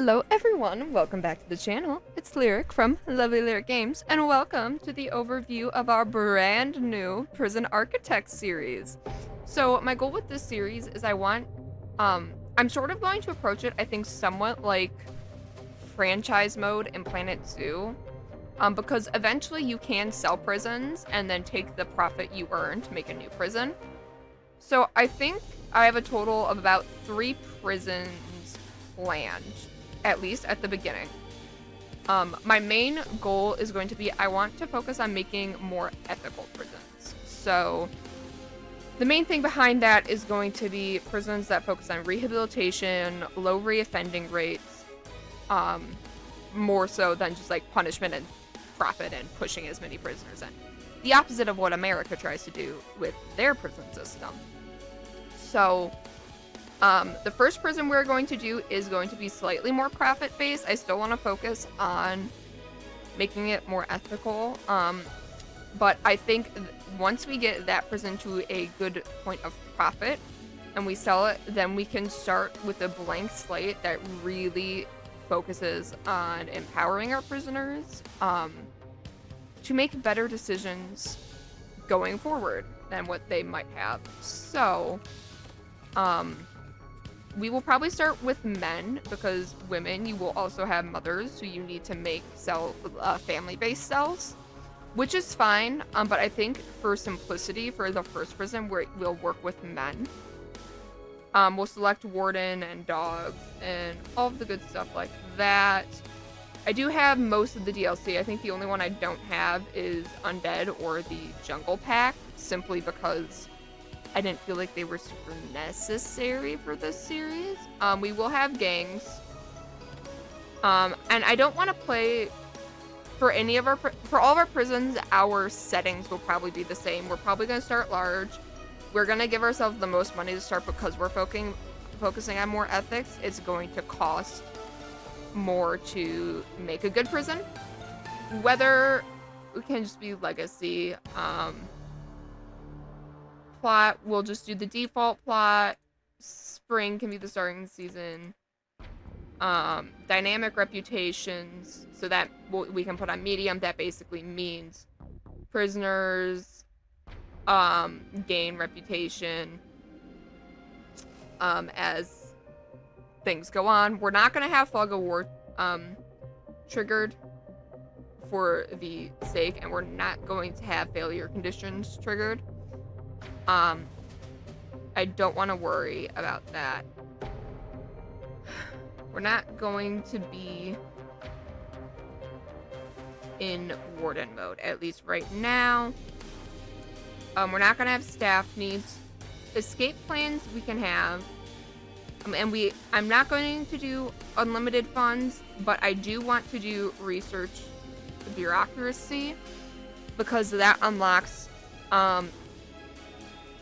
Hello everyone, welcome back to the channel. It's Lyric from Lovely Lyric Games, and welcome to the overview of our brand new Prison Architect series. So my goal with this series is I'm sort of going to approach it, I think, somewhat like franchise mode in Planet Zoo. Because eventually you can sell prisons and then take the profit you earn to make a new prison. So I think I have a total of about 3 prisons planned, at least at the beginning. My main goal is going to be I want to focus on making more ethical prisons. So the main thing behind that is going to be prisons that focus on rehabilitation, low reoffending rates, more so than just like punishment and profit and pushing as many prisoners in. The opposite of what America tries to do with their prison system. So the first prison we're going to do is going to be slightly more profit-based. I still want to focus on making it more ethical. But I think once we get that prison to a good point of profit and we sell it, then we can start with a blank slate that really focuses on empowering our prisoners to make better decisions going forward than what they might have. So, we will probably start with men, because women, you will also have mothers, so you need to make family-based cells, which is fine, but I think for simplicity, for the first prison, we'll work with men. We'll select warden and dogs and all of the good stuff like that. I do have most of the DLC. I think the only one I don't have is Undead or the Jungle Pack, simply because I didn't feel like they were super necessary for this series. We will have gangs. And I don't want to play for all of our prisons. Our settings will probably be the same. We're probably going to start large. We're going to give ourselves the most money to start because we're focusing on more ethics. It's going to cost more to make a good prison. Whether it can just be legacy, plot, we'll just do the default plot. Spring can be the starting season. Dynamic reputations, so that we can put on medium. That basically means prisoners gain reputation as things go on. We're not going to have fog of war triggered for the sake, and we're not going to have failure conditions triggered. I don't want to worry about that. We're not going to be in warden mode, at least right now. We're not going to have staff needs. Escape plans we can have. I'm not going to do unlimited funds, but I do want to do research bureaucracy, because that unlocks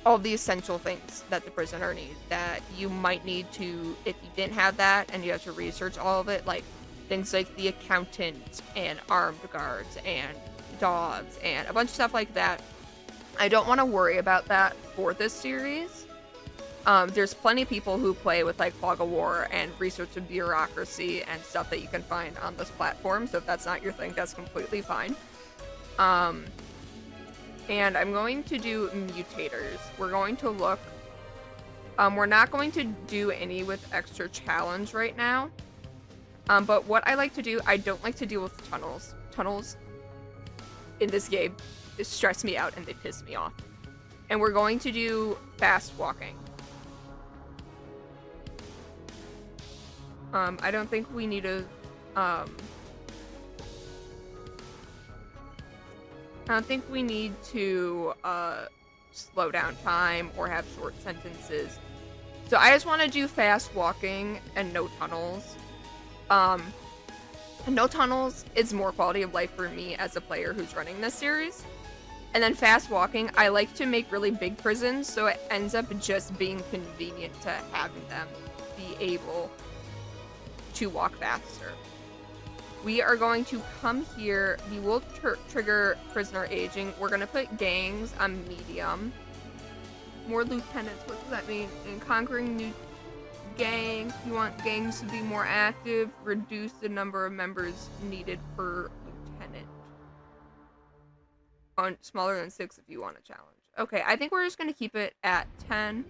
all the essential things that the prisoner needs that you might need to, if you didn't have that and you have to research all of it, like things like the accountant and armed guards and dogs and a bunch of stuff like that. I don't want to worry about that for this series. There's plenty of people who play with like fog of war and research and bureaucracy and stuff that you can find on this platform, so if that's not your thing, that's completely fine. And I'm going to do mutators. We're going to look. We're not going to do any with extra challenge right now. But what I like to do, I don't like to deal with tunnels. Tunnels in this game stress me out and they piss me off. And we're going to do fast walking. I don't think we need a I don't think we need to slow down time or have short sentences. So I just want to do fast walking and no tunnels. No tunnels is more quality of life for me as a player who's running this series. And then fast walking, I like to make really big prisons, so it ends up just being convenient to having them be able to walk faster. We are going to come here. We will trigger prisoner aging. We're going to put gangs on medium. More lieutenants. What does that mean? In conquering new gang. You want gangs to be more active. Reduce the number of members needed per lieutenant. On smaller than 6 if you want a challenge. Okay, I think we're just gonna keep it at 10.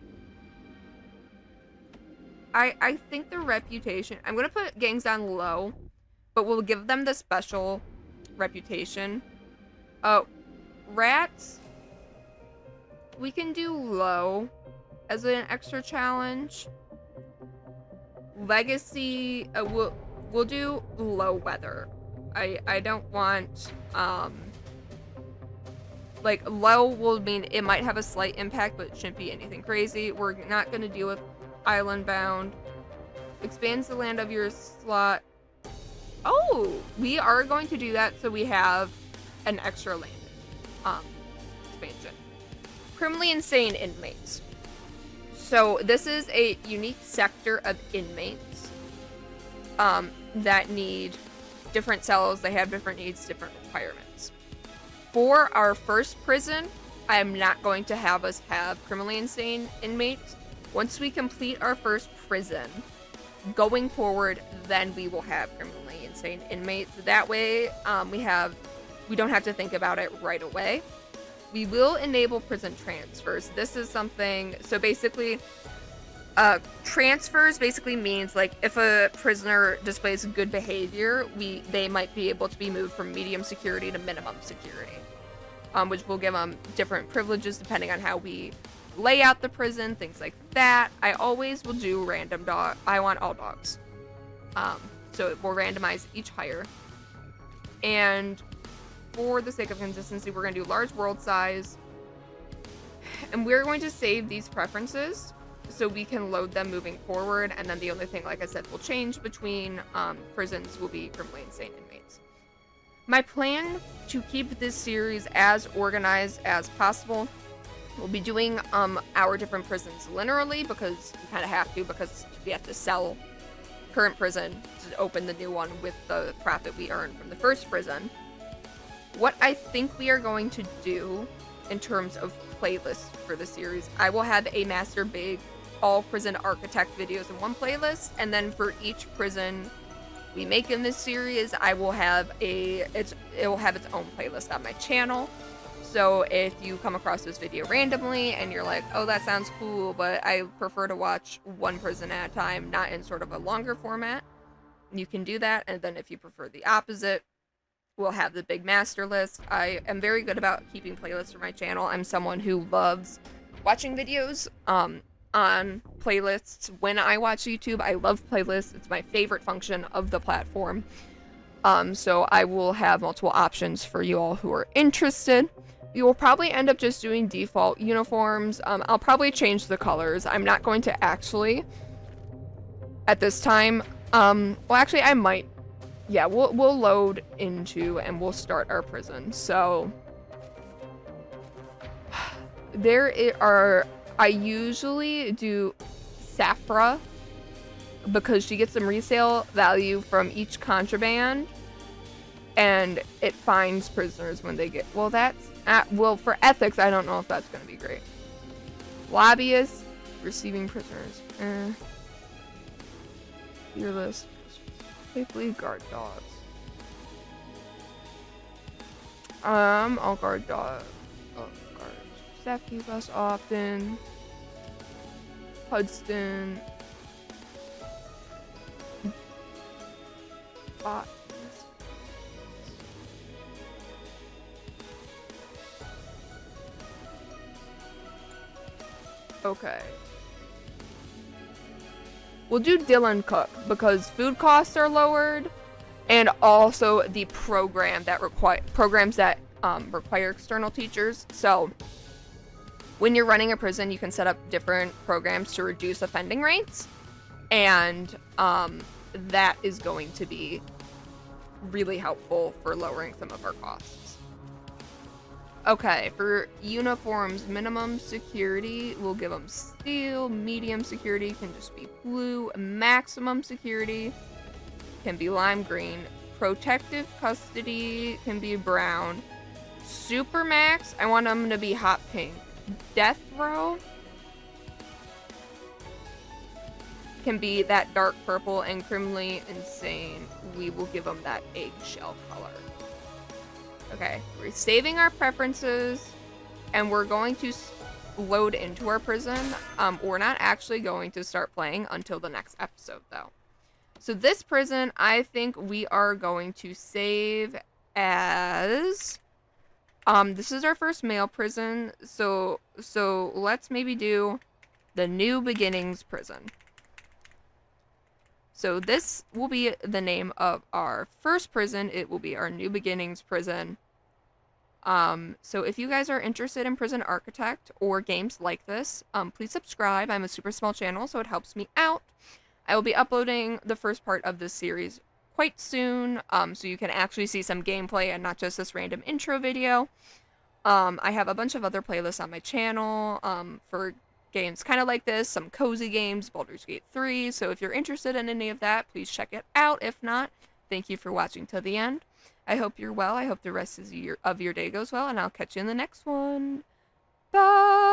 I think the reputation, I'm gonna put gangs down low, but we'll give them the special reputation. Oh, rats, we can do low as an extra challenge. Legacy, we'll do low weather. I don't want, like, low will mean it might have a slight impact, but it shouldn't be anything crazy. We're not gonna deal with island bound. Expands the land of your slot. Oh, we are going to do that so we have an extra land expansion. Criminally insane inmates. So this is a unique sector of inmates that need different cells. They have different needs, different requirements. For our first prison, I am not going to have us have criminally insane inmates. Once we complete our first prison, going forward, then we will have criminally insane inmates. That way, we don't have to think about it right away. We will enable prison transfers. This is something, so basically, transfers basically means, like, if a prisoner displays good behavior, they might be able to be moved from medium security to minimum security, which will give them different privileges depending on how we lay out the prison, things like that. I always will do random dog. I want all dogs. So it will randomize each hire. And for the sake of consistency, we're going to do large world size. And we're going to save these preferences so we can load them moving forward. And then the only thing, like I said, will change between prisons will be criminally insane inmates. My plan to keep this series as organized as possible. We'll be doing our different prisons linearly because we kind of have to, because we have to sell current prison to open the new one with the profit we earned from the first prison. What I think we are going to do in terms of playlists for the series, I will have a master big all prison architect videos in one playlist, and then for each prison we make in this series, I will have it will have its own playlist on my channel. So if you come across this video randomly and you're like, oh, that sounds cool, but I prefer to watch one prison at a time, not in sort of a longer format, you can do that. And then if you prefer the opposite, we'll have the big master list. I am very good about keeping playlists for my channel. I'm someone who loves watching videos on playlists. When I watch YouTube, I love playlists. It's my favorite function of the platform. So I will have multiple options for you all who are interested. We will probably end up just doing default uniforms. I'll probably change the colors. I'm not going to actually at this time. Well, actually, I might. Yeah, we'll load into and we'll start our prison. So there are. I usually do Safra because she gets some resale value from each contraband, and it finds prisoners when they get. Well, that's. Well, for ethics, I don't know if that's going to be great. Lobbyists, receiving prisoners. Fearless. Faithfully guard dogs. I'll guard dogs. Oh, guard. Staff keep us often. Hudson. Okay. We'll do Dylan Cook because food costs are lowered, and also the programs that require external teachers. So when you're running a prison, you can set up different programs to reduce offending rates, and that is going to be really helpful for lowering some of our costs. Okay, for uniforms, minimum security, we'll give them steel. Medium security can just be blue. Maximum security can be lime green. Protective custody can be brown. Supermax, I want them to be hot pink. Death row, can be that dark purple, and criminally insane, we will give them that eggshell color. Okay, we're saving our preferences, and we're going to load into our prison. We're not actually going to start playing until the next episode, though. So this prison, I think we are going to save as... this is our first male prison, so let's maybe do the New Beginnings prison. So this will be the name of our first prison. It will be our New Beginnings prison. So if you guys are interested in Prison Architect or games like this, please subscribe. I'm a super small channel, so it helps me out. I will be uploading the first part of this series quite soon, so you can actually see some gameplay and not just this random intro video. I have a bunch of other playlists on my channel, for games kind of like this, some cozy games, Baldur's Gate 3, so if you're interested in any of that, please check it out. If not, thank you for watching till the end. I hope you're well, I hope the rest of your day goes well, and I'll catch you in the next one. Bye!